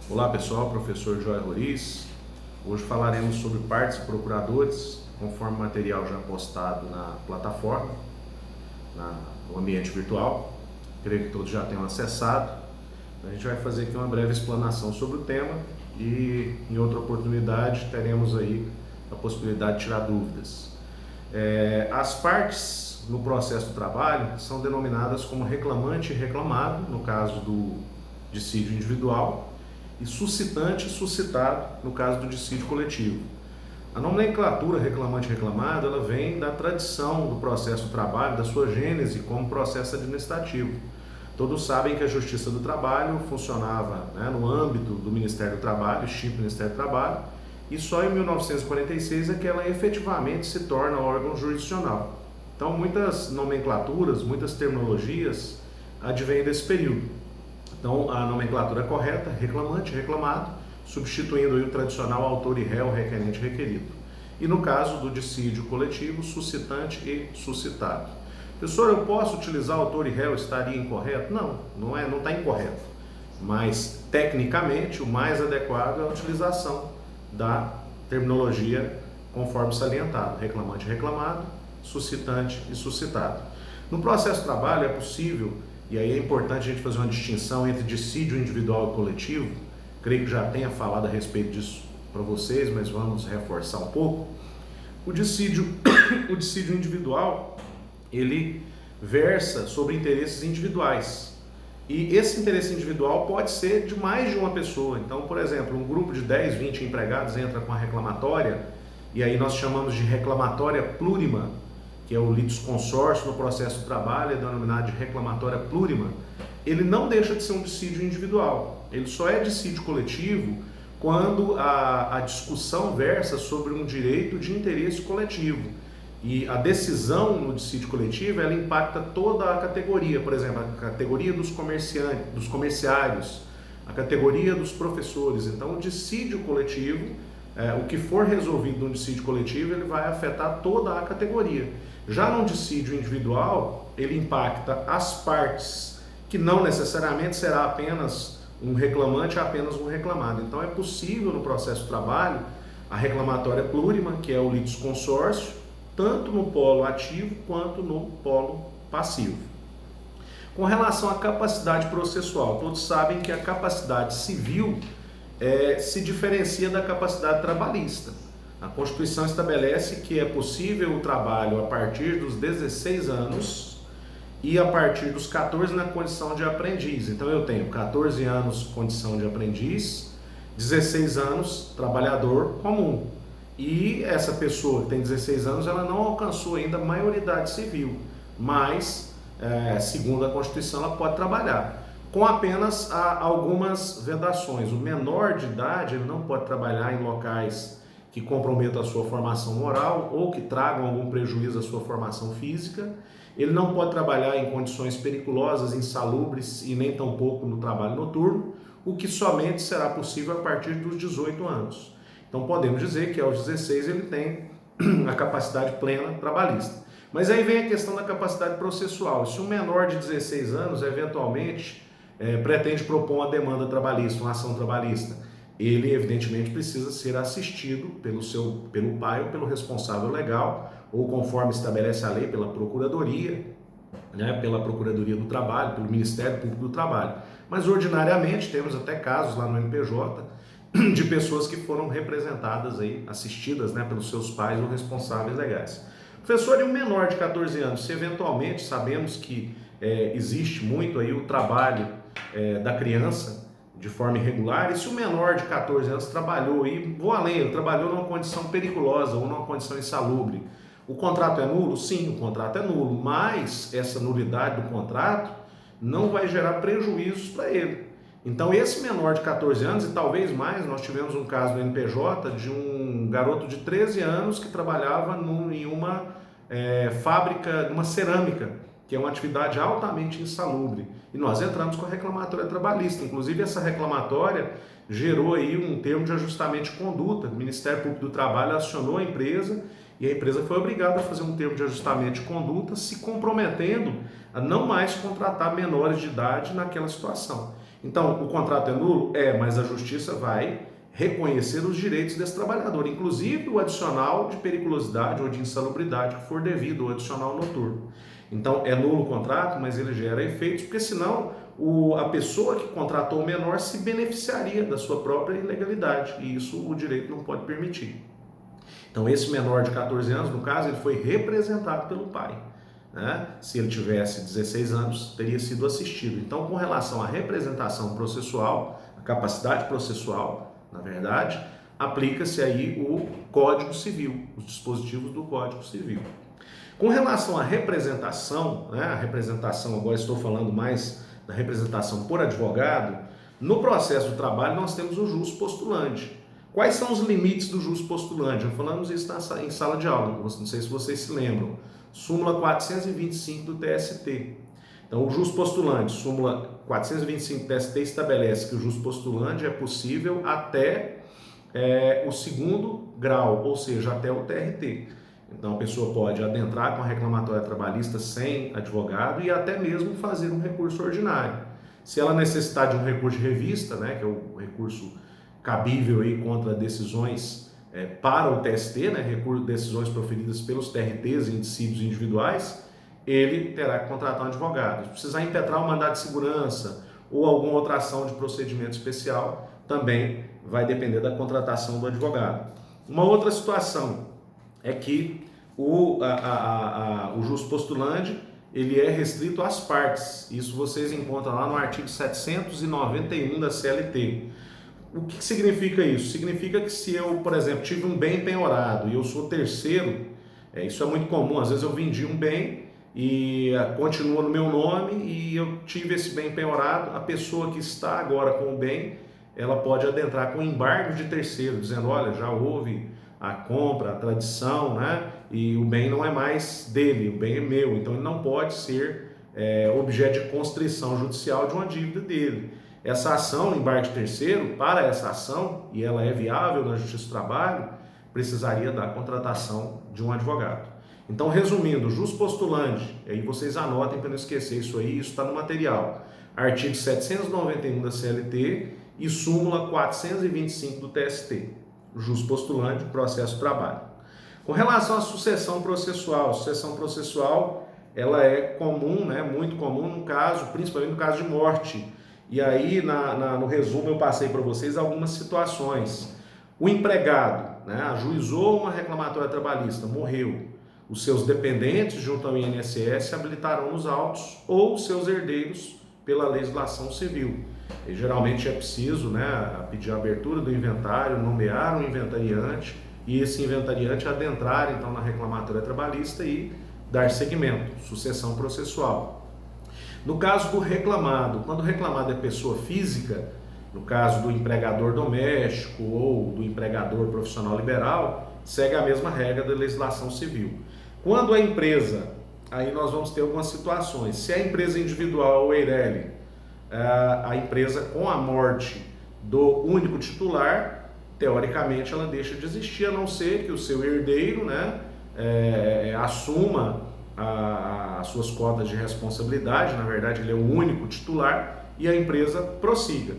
Olá pessoal, professor Joy Roriz. Hoje falaremos sobre partes e procuradores, conforme o material já postado na plataforma, no ambiente virtual. Creio que todos já tenham acessado. A gente vai fazer aqui uma breve explanação sobre o tema e em outra oportunidade teremos aí a possibilidade de tirar dúvidas. As partes no processo do trabalho são denominadas como reclamante e reclamado, no caso do dissídio individual, e suscitante e suscitado, no caso do dissídio coletivo. A nomenclatura reclamante e reclamado, ela vem da tradição do processo do trabalho, da sua gênese como processo administrativo. Todos sabem que a Justiça do Trabalho funcionava no âmbito do Ministério do Trabalho, extinto Ministério do Trabalho, e só em 1946 é que ela efetivamente se torna órgão jurisdicional. Então muitas nomenclaturas, muitas terminologias advêm desse período. Então a nomenclatura correta, reclamante, reclamado, substituindo aí o tradicional autor e réu, requerente, requerido. E no caso do dissídio coletivo, suscitante e suscitado. Professor, eu posso utilizar autor e réu, estaria incorreto? Não, não está incorreto. Mas tecnicamente o mais adequado é a utilização da terminologia conforme salientado, reclamante, reclamado, suscitante e suscitado. No processo de trabalho é possível, e aí é importante a gente fazer uma distinção entre dissídio individual e coletivo. Creio que já tenha falado a respeito disso para vocês, mas vamos reforçar um pouco. O dissídio individual, ele versa sobre interesses individuais. E esse interesse individual pode ser de mais de uma pessoa. Então, por exemplo, um grupo de 10, 20 empregados entra com a reclamatória, e aí nós chamamos de reclamatória plurima, que é o litisconsórcio no processo do trabalho, é denominado de reclamatória plurima. Ele não deixa de ser um dissídio individual. Ele só é dissídio coletivo quando a discussão versa sobre um direito de interesse coletivo. E a decisão no dissídio coletivo, ela impacta toda a categoria, por exemplo, a categoria dos comerciários, a categoria dos professores. Então, o dissídio coletivo, o que for resolvido no dissídio coletivo, ele vai afetar toda a categoria. Já no dissídio individual, ele impacta as partes, que não necessariamente será apenas um reclamante, apenas um reclamado. Então, é possível no processo de trabalho a reclamatória plurima, que é o litisconsórcio, tanto no polo ativo quanto no polo passivo. Com relação à capacidade processual, todos sabem que a capacidade civil se diferencia da capacidade trabalhista. A Constituição estabelece que é possível o trabalho a partir dos 16 anos e a partir dos 14 na condição de aprendiz. Então eu tenho 14 anos condição de aprendiz, 16 anos trabalhador comum. E essa pessoa que tem 16 anos, ela não alcançou ainda a maioridade civil, mas, segundo a Constituição, ela pode trabalhar, com apenas algumas vedações. O menor de idade, ele não pode trabalhar em locais que comprometam a sua formação moral ou que tragam algum prejuízo à sua formação física. Ele não pode trabalhar em condições periculosas, insalubres e nem tampouco no trabalho noturno, o que somente será possível a partir dos 18 anos. Então podemos dizer que aos 16 ele tem a capacidade plena trabalhista. Mas aí vem a questão da capacidade processual. Se um menor de 16 anos eventualmente pretende propor uma demanda trabalhista, uma ação trabalhista, ele evidentemente precisa ser assistido pelo pai ou pelo responsável legal, ou conforme estabelece a lei, pela Procuradoria, pela Procuradoria do Trabalho, pelo Ministério Público do Trabalho. Mas ordinariamente temos até casos lá no MPJ de pessoas que foram representadas aí, assistidas pelos seus pais ou responsáveis legais. Professor, e um menor de 14 anos, se eventualmente sabemos que existe muito aí o trabalho da criança de forma irregular, e se o menor de 14 anos trabalhou, e vou além, ele trabalhou numa condição periculosa ou numa condição insalubre, o contrato é nulo? Sim, o contrato é nulo, mas essa nulidade do contrato não vai gerar prejuízos para ele. Então esse menor de 14 anos, e talvez mais, nós tivemos um caso no NPJ de um garoto de 13 anos que trabalhava em uma fábrica, numa cerâmica, que é uma atividade altamente insalubre. E nós entramos com a reclamatória trabalhista. Inclusive essa reclamatória gerou aí um termo de ajustamento de conduta. O Ministério Público do Trabalho acionou a empresa e a empresa foi obrigada a fazer um termo de ajustamento de conduta, se comprometendo a não mais contratar menores de idade naquela situação. Então, o contrato é nulo? Mas a justiça vai reconhecer os direitos desse trabalhador, inclusive o adicional de periculosidade ou de insalubridade que for devido ao adicional noturno. Então, é nulo o contrato, mas ele gera efeitos, porque senão a pessoa que contratou o menor se beneficiaria da sua própria ilegalidade, e isso o direito não pode permitir. Então, esse menor de 14 anos, no caso, ele foi representado pelo pai. Né? Se ele tivesse 16 anos, teria sido assistido. Então, com relação à representação processual, a capacidade processual, na verdade, aplica-se aí o Código Civil, os dispositivos do Código Civil. Com relação à representação, né? A representação, agora estou falando mais da representação por advogado, no processo do trabalho nós temos o jus postulante. Quais são os limites do jus postulante? Já falamos isso em sala de aula, não sei se vocês se lembram. Súmula 425 do TST. Então, o jus postulante, súmula 425 do TST estabelece que o jus postulante é possível até o segundo grau, ou seja, até o TRT. Então, a pessoa pode adentrar com a reclamatória trabalhista sem advogado e até mesmo fazer um recurso ordinário. Se ela necessitar de um recurso de revista, né, que é o recurso cabível aí contra decisões para o TST, né, decisões proferidas pelos TRTs e indicídios individuais, ele terá que contratar um advogado. Se precisar impetrar um mandado de segurança ou alguma outra ação de procedimento especial, também vai depender da contratação do advogado. Uma outra situação é que o jus postulante ele é restrito às partes. Isso vocês encontram lá no artigo 791 da CLT. O que significa isso? Significa que se eu, por exemplo, tive um bem penhorado e eu sou terceiro, isso é muito comum, às vezes eu vendi um bem e continua no meu nome e eu tive esse bem penhorado, a pessoa que está agora com o bem, ela pode adentrar com embargo de terceiro, dizendo, olha, já houve a compra, a tradição, né? E o bem não é mais dele, o bem é meu, então ele não pode ser objeto de constrição judicial de uma dívida dele. Essa ação, embargo de terceiro, para essa ação, e ela é viável na Justiça do Trabalho, precisaria da contratação de um advogado. Então, resumindo, jus postulante, aí vocês anotem para não esquecer isso aí, isso está no material. Artigo 791 da CLT e súmula 425 do TST. Jus postulante, processo do trabalho. Com relação à sucessão processual, ela é comum, né, muito comum no caso, principalmente no caso de morte. E aí, no resumo, eu passei para vocês algumas situações. O empregado, né, ajuizou uma reclamatória trabalhista, morreu. Os seus dependentes, junto ao INSS, habilitarão os autos ou os seus herdeiros pela legislação civil. E, geralmente é preciso, né, pedir a abertura do inventário, nomear um inventariante e esse inventariante adentrar então na reclamatória trabalhista e dar seguimento, sucessão processual. No caso do reclamado, quando o reclamado é pessoa física, no caso do empregador doméstico ou do empregador profissional liberal, segue a mesma regra da legislação civil. Quando a empresa, aí nós vamos ter algumas situações. Se a empresa individual ou EIRELI, a empresa com a morte do único titular, teoricamente ela deixa de existir, a não ser que o seu herdeiro, né, assuma as suas cotas de responsabilidade, na verdade ele é o único titular e a empresa prossiga.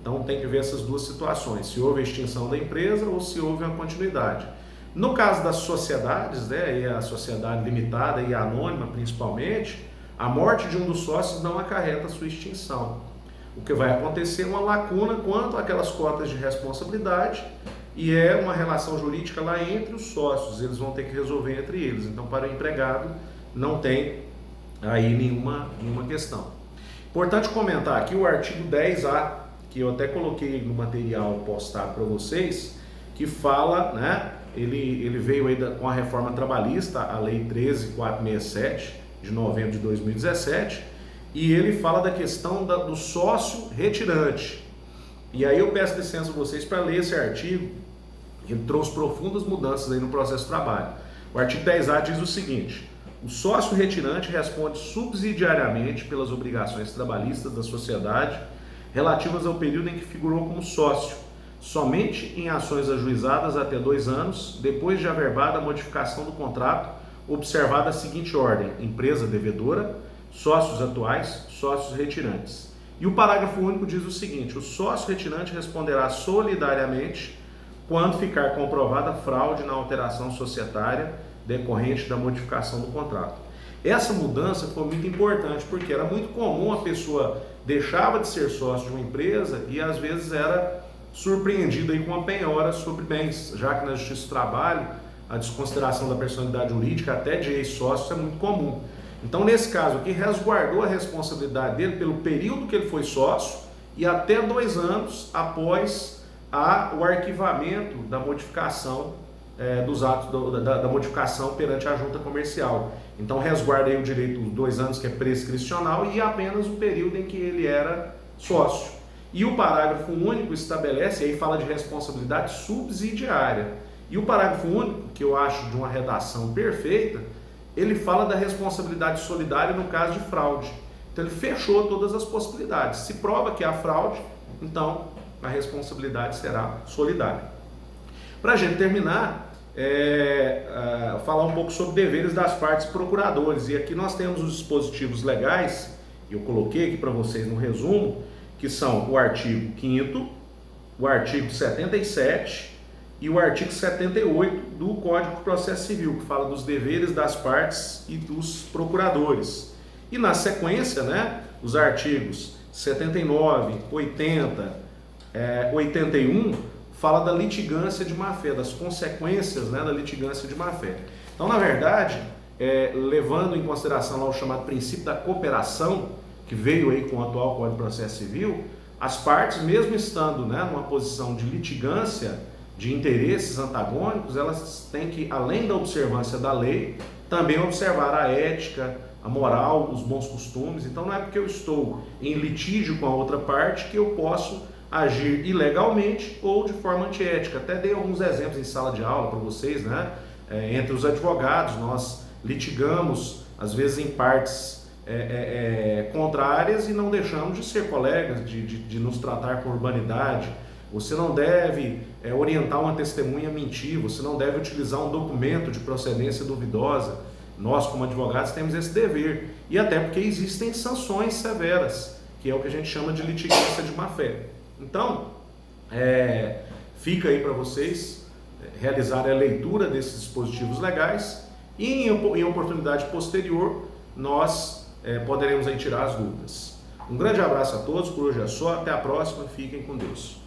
Então tem que ver essas duas situações, se houve a extinção da empresa ou se houve uma continuidade. No caso das sociedades, né, e a sociedade limitada e anônima principalmente, a morte de um dos sócios não acarreta a sua extinção. O que vai acontecer é uma lacuna quanto àquelas cotas de responsabilidade e é uma relação jurídica lá entre os sócios, eles vão ter que resolver entre eles. Então, para o empregado, não tem aí nenhuma questão. Importante comentar aqui o artigo 10A, que eu até coloquei no material postado para vocês, que fala, né, ele veio aí com a reforma trabalhista, a Lei 13.467, de novembro de 2017, e ele fala da questão do sócio retirante. E aí eu peço licença a vocês para ler esse artigo, que trouxe profundas mudanças aí no processo de trabalho. O artigo 10A diz o seguinte: o sócio retirante responde subsidiariamente pelas obrigações trabalhistas da sociedade relativas ao período em que figurou como sócio, somente em ações ajuizadas até 2 anos, depois de averbada a modificação do contrato, observada a seguinte ordem: empresa devedora, sócios atuais, sócios retirantes. E o parágrafo único diz o seguinte: o sócio retirante responderá solidariamente quando ficar comprovada fraude na alteração societária decorrente da modificação do contrato. Essa mudança foi muito importante, porque era muito comum a pessoa deixava de ser sócio de uma empresa e às vezes era surpreendida aí com uma penhora sobre bens, já que na Justiça do Trabalho a desconsideração da personalidade jurídica até de ex-sócios é muito comum. Então, nesse caso aqui, resguardou a responsabilidade dele pelo período que ele foi sócio e até 2 anos após o arquivamento da modificação dos atos da modificação perante a junta comercial. Então, resguarda aí o direito dos 2 anos, que é prescricional, e apenas o período em que ele era sócio. E o parágrafo único estabelece, aí fala de responsabilidade subsidiária. E o parágrafo único, que eu acho de uma redação perfeita, ele fala da responsabilidade solidária no caso de fraude. Então ele fechou todas as possibilidades. Se prova que há fraude, então a responsabilidade será solidária. Para a gente terminar, falar um pouco sobre deveres das partes procuradores. E aqui nós temos os dispositivos legais, eu coloquei aqui para vocês no resumo, que são o artigo 5º, o artigo 77 e o artigo 78 do Código de Processo Civil, que fala dos deveres das partes e dos procuradores. E na sequência, os artigos 79, 80, 81, fala da litigância de má-fé, das consequências da litigância de má-fé. Então, na verdade, levando em consideração lá o chamado princípio da cooperação, que veio aí com o atual Código de Processo Civil, as partes, mesmo estando numa posição de litigância, de interesses antagônicos, elas têm que, além da observância da lei, também observar a ética, a moral, os bons costumes. Então não é porque eu estou em litígio com a outra parte que eu posso agir ilegalmente ou de forma antiética. Até dei alguns exemplos em sala de aula para vocês, entre os advogados, nós litigamos, às vezes em partes contrárias, e não deixamos de ser colegas, de nos tratar com urbanidade. Você não deve orientar uma testemunha a mentir, você não deve utilizar um documento de procedência duvidosa. Nós, como advogados, temos esse dever. E até porque existem sanções severas, que é o que a gente chama de litigância de má-fé. Então, fica aí para vocês realizarem a leitura desses dispositivos legais e em oportunidade posterior nós poderemos aí tirar as dúvidas. Um grande abraço a todos, por hoje é só, até a próxima, fiquem com Deus.